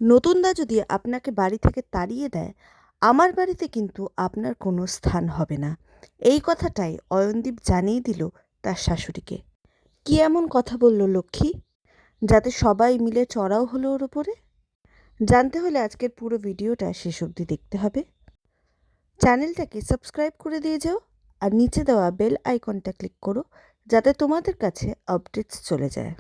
নতুনদা যদি আপনাকে বাড়ি থেকে তাড়িয়ে দেয়, আমার বাড়িতে কিন্তু আপনার কোনো স্থান হবে না। এই কথাটাই অয়নদীপ জানিয়ে দিল তার শাশুড়িকে। কি এমন কথা বলল লক্ষ্মী, যাতে সবাই মিলে চড়াও হলো ওর ওপরে? জানতে হলে আজকের পুরো ভিডিওটা শেষ অবধি দেখতে হবে। চ্যানেলটাকে সাবস্ক্রাইব করে দিয়ে যাও, আর নিচে দেওয়া বেল আইকনটা ক্লিক করো, যাতে তোমাদের কাছে আপডেটস চলে যায়।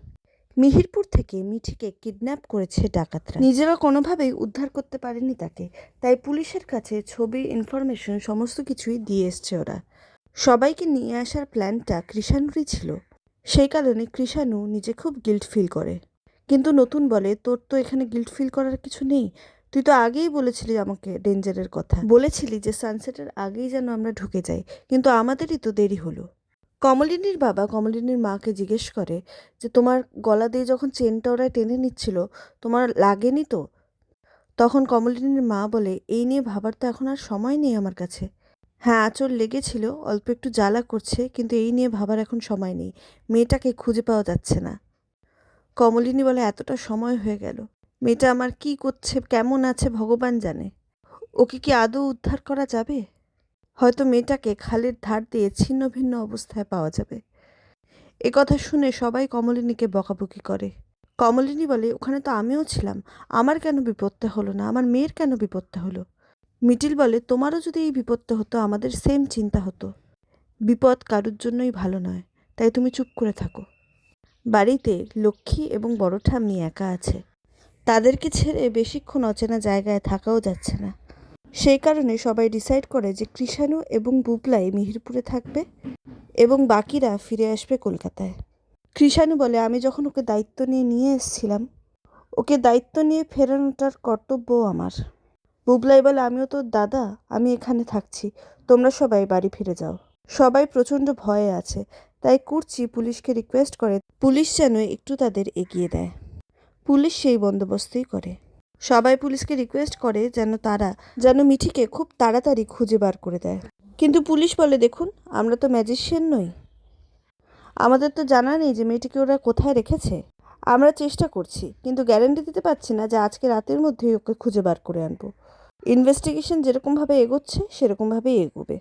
মিহিরপুর থেকে মিঠিকে কিডন্যাপ করেছে ডাকাতরা। নিজেরা কোনোভাবেই উদ্ধার করতে পারেনি তাকে, তাই পুলিশের কাছে ছবি, ইনফরমেশন সমস্ত কিছুই দিয়ে এসছে ওরা। সবাইকে নিয়ে আসার প্ল্যানটা কৃষাণুরই ছিল। সেই কারণে কৃষাণু নিজে খুব গিল্ট ফিল করে। কিন্তু নতুন বলে, তোর তো এখানে গিল্ট ফিল করার কিছু নেই। তুই তো আগেই বলেছিলি আমাকে ডেঞ্জারের কথা, বলেছিলি যে সানসেটের আগেই যেন আমরা ঢুকে যাই, কিন্তু আমাদেরই তো দেরি হলো। কমলিনীর বাবা কমলিনীর মাকে জিজ্ঞেস করে যে, তোমার গলা দিয়ে যখন চেনটা ওরা টেনে নিচ্ছিল, তোমার লাগেনি তো? তখন কমলিনীর মা বলে, এই নিয়ে ভাবার তো এখন আর সময় নেই আমার কাছে। হ্যাঁ, আঁচড় লেগেছিল, অল্প একটু জ্বালা করছে, কিন্তু এই নিয়ে ভাবার এখন সময় নেই। মেয়েটাকে খুঁজে পাওয়া যাচ্ছে না। কমলিনী বলে, এতটা সময় হয়ে গেল, মেয়েটা আমার কি করছে, কেমন আছে ভগবান জানে। ওকে কি আদৌ উদ্ধার করা যাবে? হয়তো মেয়েটাকে খালের ধার দিয়ে ছিন্ন ভিন্ন অবস্থায় পাওয়া যাবে। এ কথা শুনে সবাই কমলিনীকে বকাবকি করে। কমলিনী বলে, ওখানে তো আমিও ছিলাম, আমার কেন বিপদটা হলো না, আমার মেয়ের কেন বিপদটা হলো? মিটিল বলে, তোমারও যদি এই বিপদটা হতো আমাদের সেম চিন্তা হতো। বিপদ কারুর জন্যই ভালো নয়, তাই তুমি চুপ করে থাকো। বাড়িতে লক্ষ্মী এবং বড় ঠাম্মি একা আছে। তাদেরকে ছেড়ে বেশিক্ষণ অচেনা জায়গায় থাকাও যাচ্ছে না। সেই কারণে সবাই ডিসাইড করে যে কৃষাণু এবং বুবলাই মিহিরপুরে থাকবে এবং বাকিরা ফিরে আসবে কলকাতায়। কৃষাণু বলে, আমি যখন ওকে দায়িত্ব নিয়ে এসেছিলাম, ওকে দায়িত্ব নিয়ে ফেরানোটার কর্তব্যও আমার। বুবলাই বলে, আমিও তোর দাদা, আমি এখানে থাকছি, তোমরা সবাই বাড়ি ফিরে যাও। সবাই প্রচণ্ড ভয়ে আছে, তাই কুর্চি পুলিশকে রিকোয়েস্ট করে পুলিশ যেন একটু তাদের এগিয়ে দেয়। পুলিশ সেই বন্দোবস্তই করে। সবাই পুলিশকে রিকোয়েস্ট করে যেন মিঠিকে খুব তাড়াতাড়ি খুঁজে বার করে দেয়। কিন্তু পুলিশ বলে, দেখুন, আমরা তো ম্যাজিশিয়ান নই, আমাদের তো জানা নেই যে মেয়েটিকে ওরা কোথায় রেখেছে। আমরা চেষ্টা করছি, কিন্তু গ্যারান্টি দিতে পারছি না যে আজকে রাতের মধ্যেই ওকে খুঁজে বার করে আনবো। ইনভেস্টিগেশন যেরকমভাবে এগোচ্ছে সেরকমভাবেই এগোবে।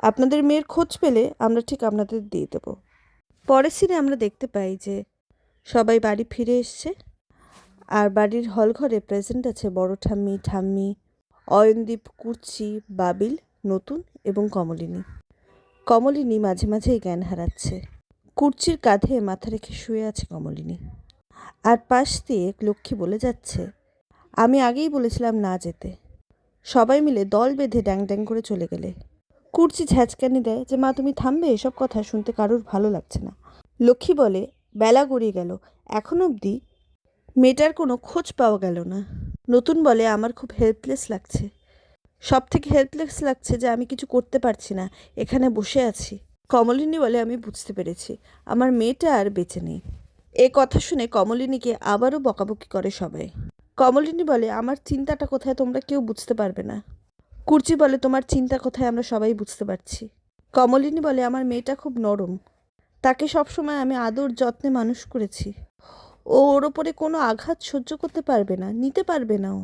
আপনাদের মেয়ের খোঁজ পেলে আমরা ঠিক আপনাদের দিয়ে দেবো। পরের সিনে আমরা দেখতে পাই যে সবাই বাড়ি ফিরে এসছে, আর বাড়ির হল ঘরে প্রেজেন্ট আছে বড় ঠাম্মি, অয়নদীপ, কুর্চি, বাবিল, নতুন এবং কমলিনী। কমলিনী মাঝে মাঝেই জ্ঞান হারাচ্ছে। কুর্চির কাঁধে মাথা রেখে শুয়ে আছে কমলিনী, আর পাশ দিয়ে লক্ষ্মী বলে যাচ্ছে, আমি আগেই বলেছিলাম না যেতে। সবাই মিলে দল বেঁধে ড্যাং ড্যাং করে চলে গেলে কুর্চি ঝ্যাঁচকানি দেয় যে, মা তুমি থামবে, এসব কথা শুনতে কারুর ভালো লাগছে না। লক্ষ্মী বলে, বেলা গড়িয়ে গেল, এখন অবধি মেয়েটার কোনো খোঁজ পাওয়া গেল না। নতুন বলে, আমার খুব হেল্পলেস লাগছে, সব থেকে হেল্পলেস লাগছে যে আমি কিছু করতে পারছি না, এখানে বসে আছি। কমলিনী বলে, আমি বুঝতে পেরেছি, আমার মেয়েটা আর বেঁচে নেই। এ কথা শুনে কমলিনীকে আবারও বকাবকি করে সবাই। কমলিনী বলে, আমার চিন্তাটা কোথায় তোমরা কেউ বুঝতে পারবে না। কুর্চি বলে, তোমার চিন্তা কোথায় আমরা সবাই বুঝতে পারছি। কমলিনী বলে, আমার মেয়েটা খুব নরম, তাকে সবসময় আমি আদর যত্নে মানুষ করেছি, ওর ওপরে কোনো আঘাত সহ্য করতে পারবে না, নিতে পারবে না ও।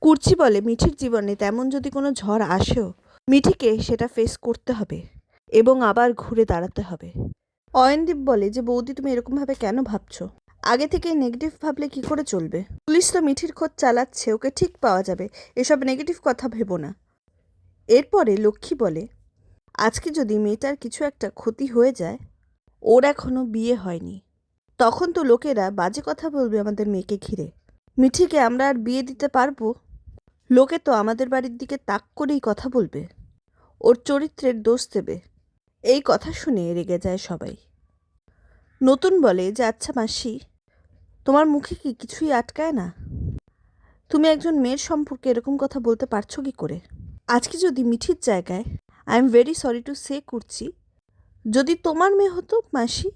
কুর্চি বলে, মিঠির জীবনে তেমন যদি কোনো ঝড় আসেও, মিঠিকে সেটা ফেস করতে হবে এবং আবার ঘুরে দাঁড়াতে হবে। অয়নদীপ বলে যে, বৌদি তুমি এরকমভাবে কেন ভাবছো? আগে থেকে নেগেটিভ ভাবলে কি করে চলবে? পুলিশ তো মিঠির খোঁজ চালাচ্ছে, ওকে ঠিক পাওয়া যাবে, এসব নেগেটিভ কথা ভেবো না। এরপরে লক্ষ্মী বলে, আজকে যদি মেয়েটার কিছু একটা ক্ষতি হয়ে যায়, ওর এখনো বিয়ে হয়নি, তখন তো লোকেরা বাজে কথা বলবে আমাদের মেয়েকে ঘিরে। মিঠিকে আমরা আর বিয়ে দিতে পারবো? লোকে তো আমাদের বাড়ির দিকে তাক করেই কথা বলবে, ওর চরিত্রের দোষ দেবে। এই কথা শুনে রেগে যায় সবাই। নতুন বলে যে, আচ্ছা মাসি, তোমার মুখে কি কিছুই আটকায় না? তুমি একজন মেয়ের সম্পর্কে এরকম কথা বলতে পারছো কি করে? আজকে যদি মিঠির জায়গায়, I am very sorry to say করছি, যদি তোমার মেয়ে হতো মাসি,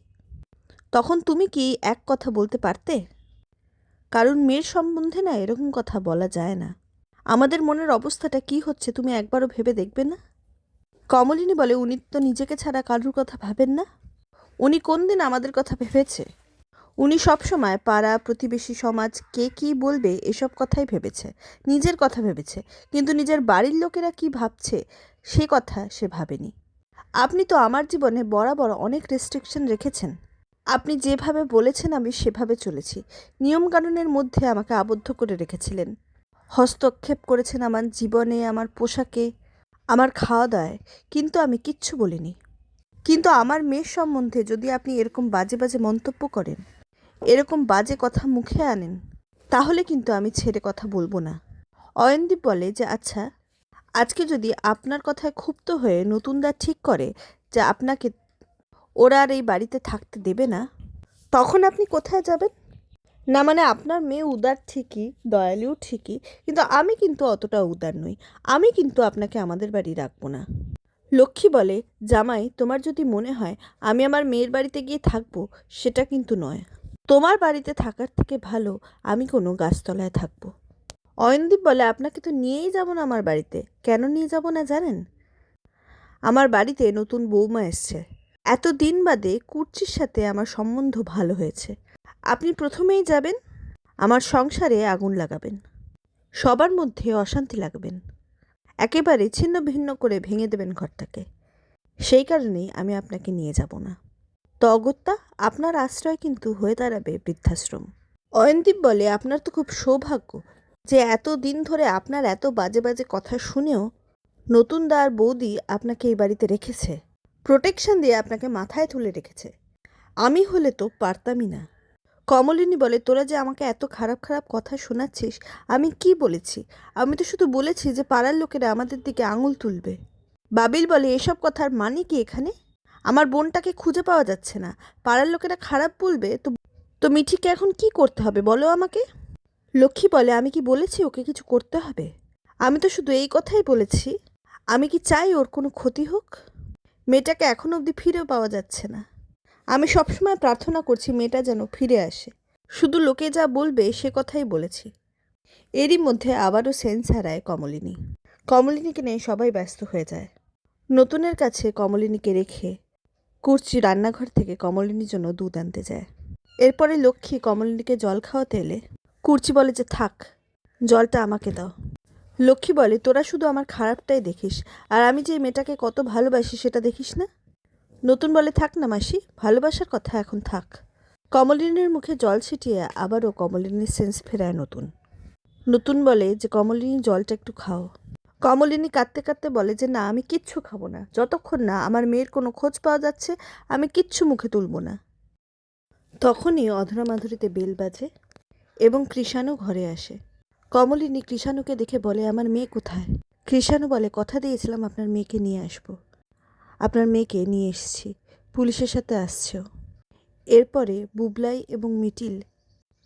তখন তুমি কি এক কথা বলতে পারতে? কারণ মেয়ের সম্বন্ধে না এরকম কথা বলা যায় না। আমাদের মনের অবস্থাটা কি হচ্ছে তুমি একবারও ভেবে দেখবে না? কমলিনী বলে, উনি তো নিজেকে ছাড়া কারুর কথা ভাবেন না, উনি কোন দিন আমাদের কথা ভেবেছে? উনি সবসময় পাড়া প্রতিবেশী সমাজ কে কী বলবে এসব কথাই ভেবেছে, নিজের কথা ভেবেছে, কিন্তু নিজের বাড়ির লোকেরা কি ভাবছে সে কথা সে ভাবেনি। আপনি তো আমার জীবনে বরাবর অনেক রেস্ট্রিকশন রেখেছেন। আপনি যেভাবে বলেছেন আমি সেভাবে চলেছি। নিয়মকানুনের মধ্যে আমাকে আবদ্ধ করে রেখেছিলেন। হস্তক্ষেপ করেছেন আমার জীবনে, আমার পোশাকে, আমার খাওয়া দাওয়ায়, কিন্তু আমি কিচ্ছু বলিনি। কিন্তু আমার মেয়ের সম্বন্ধে যদি আপনি এরকম বাজে বাজে মন্তব্য করেন, এরকম বাজে কথা মুখে আনেন, তাহলে কিন্তু আমি ছেড়ে কথা বলবো না। অয়নদীপ বলে যে আচ্ছা, আজকে যদি আপনার কথায় ক্ষুব্ধ হয়ে নতুনদা ঠিক করে যে আপনাকে ওরা আর এই বাড়িতে থাকতে দেবে না, তখন আপনি কোথায় যাবেন? না মানে আপনার মেয়ে উদার ঠিকই, দয়ালু ঠিকই, কিন্তু আমি কিন্তু অতটা উদার নই। আমি কিন্তু আপনাকে আমাদের বাড়ি রাখবো না। লক্ষ্মী বলে, জামাই তোমার যদি মনে হয় আমি আমার মেয়ের বাড়িতে গিয়ে থাকবো, সেটা কিন্তু নয়। তোমার বাড়িতে থাকার থেকে ভালো আমি কোনো গাছতলায় থাকবো। অয়নদীপ বলে, আপনাকে তো নিয়েই যাব না আমার বাড়িতে। কেন নিয়ে যাব না জানেন? আমার বাড়িতে নতুন বৌমা এসছে। এত দিন বাদে কুর্চির সাথে আমার সম্বন্ধ ভালো হয়েছে। আপনি প্রথমেই যাবেন, আমার সংসারে আগুন লাগাবেন, সবার মধ্যে অশান্তি লাগাবেন, একেবারে ছিন্ন ভিন্ন করে ভেঙে দেবেন ঘরটাকে। সেই কারণেই আমি আপনাকে নিয়ে যাব না। তো অগত্যা আপনার আশ্রয় কিন্তু হয়ে দাঁড়াবে বৃদ্ধাশ্রম। অয়নদীপ বলে, আপনার তো খুব সৌভাগ্য যে এত দিন ধরে আপনার এত বাজে বাজে কথা শুনেও নতুন দা আর বৌদি আপনাকে এই বাড়িতে রেখেছে, প্রোটেকশন দিয়ে আপনাকে মাথায় তুলে রেখেছে। আমি হলে তো পারতামই না। কমলিনী বলে, তোরা যে আমাকে এত খারাপ খারাপ কথা শোনাচ্ছিস, আমি কি বলেছি? আমি তো শুধু বলেছি যে পাড়ার লোকেরা আমাদের দিকে আঙুল তুলবে। বাবিল বলে, এসব কথার মানে কি এখানে? আমার বোনটাকে খুঁজে পাওয়া যাচ্ছে না, পাড়ার লোকেরা খারাপ বলবে, তো তো মিঠিকে এখন কি করতে হবে বলো আমাকে? লক্ষ্মী বলে, আমি কি বলেছি ওকে কিছু করতে হবে? আমি তো শুধু এই কথাই বলেছি, আমি কি চাই ওর কোনো ক্ষতি হোক? মেয়েটাকে এখনো অবধি ফিরেও পাওয়া যাচ্ছে না। আমি সবসময় প্রার্থনা করছি মেয়েটা যেন ফিরে আসে। শুধু লোকে যা বলবে সে কথাই বলেছি। এরই মধ্যে আবারও সেন্স হারায় কমলিনী। কমলিনীকে নিয়ে সবাই ব্যস্ত হয়ে যায়। নতুনের কাছে কমলিনীকে রেখে কুর্চি রান্নাঘর থেকে কমলিনীর জন্য দুধ আনতে যায়। এরপরে লক্ষ্মী কমলিনীকে জল খাওয়াতে এলে কুর্চি বলে যে থাক, জলটা আমাকে দাও। লক্ষ্মী বলে, তোরা শুধু আমার খারাপটাই দেখিস, আর আমি যে মেয়েটাকে কত ভালোবাসি সেটা দেখিস না। নতুন বলে, থাক না মাসি, ভালোবাসার কথা এখন থাক। কমলিনীর মুখে জল ছিটিয়ে আবারও কমলিনীর সেন্স ফেরায় নতুন। নতুন বলে যে কমলিনী জলটা একটু খাও। কমলিনী কাঁদতে কাঁদতে বলে যে না, আমি কিচ্ছু খাবো না, যতক্ষণ না আমার মেয়ের কোনো খোঁজ পাওয়া যাচ্ছে আমি কিচ্ছু মুখে তুলব না। তখনই অধরা মাধুরীতে বেল বাজে এবং কৃষাণু ঘরে আসে। কমলিনী কৃষাণুকে দেখে বলে, আমার মেয়ে কোথায়? কৃষাণু বলে, কথা দিয়েছিলাম আপনার মেয়েকে নিয়ে আসবো, আপনার মেয়েকে নিয়ে এসেছি, পুলিশের সাথে আসছেও। এরপরে বুবলাই এবং মিঠিল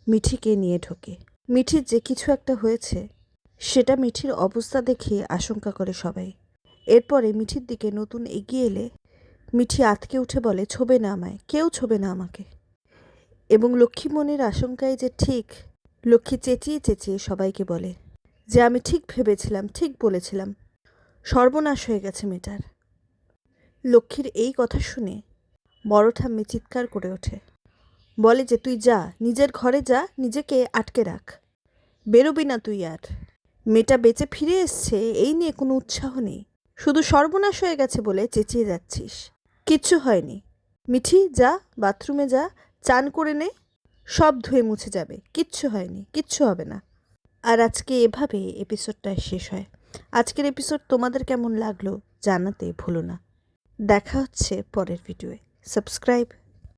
মিঠিকে নিয়ে ঢোকে। মিঠির যে কিছু একটা হয়েছে সেটা মিঠির অবস্থা দেখে আশঙ্কা করে সবাই। এরপরে মিঠির দিকে নতুন এগিয়ে এলে মিঠি আঁতকে উঠে বলে, ছোবে না আমায়, কেউ ছোবে না আমাকে। এবং লক্ষ্মীমণির আশঙ্কায় যে ঠিক, লক্ষ্মী চেঁচিয়ে চেঁচিয়ে সবাইকে বলে যে আমি ঠিক ভেবেছিলাম, ঠিক বলেছিলাম, সর্বনাশ হয়ে গেছে মেয়েটার। লক্ষ্মীর এই কথা শুনে বড় ঠাম্মি চিৎকার করে ওঠে, বলে যে তুই যা, নিজের ঘরে যা, নিজেকে আটকে রাখ, বেরোবি না তুই আর। মেয়েটা বেঁচে ফিরে এসছে এই নিয়ে কোনো উৎসাহ নেই, শুধু সর্বনাশ হয়ে গেছে বলে চেঁচিয়ে যাচ্ছিস। কিচ্ছু হয়নি, মিঠি যা, বাথরুমে যা, চান করে নে, সব ধুয়ে মুছে যাবে, কিচ্ছু হয়নি, কিচ্ছু হবে না। আর আজকে এভাবে এপিসোডটা শেষ হয়। আজকের এপিসোড তোমাদের কেমন লাগলো জানাতে ভুলো না। দেখা হচ্ছে পরের ভিডিওয়ে। সাবস্ক্রাইব।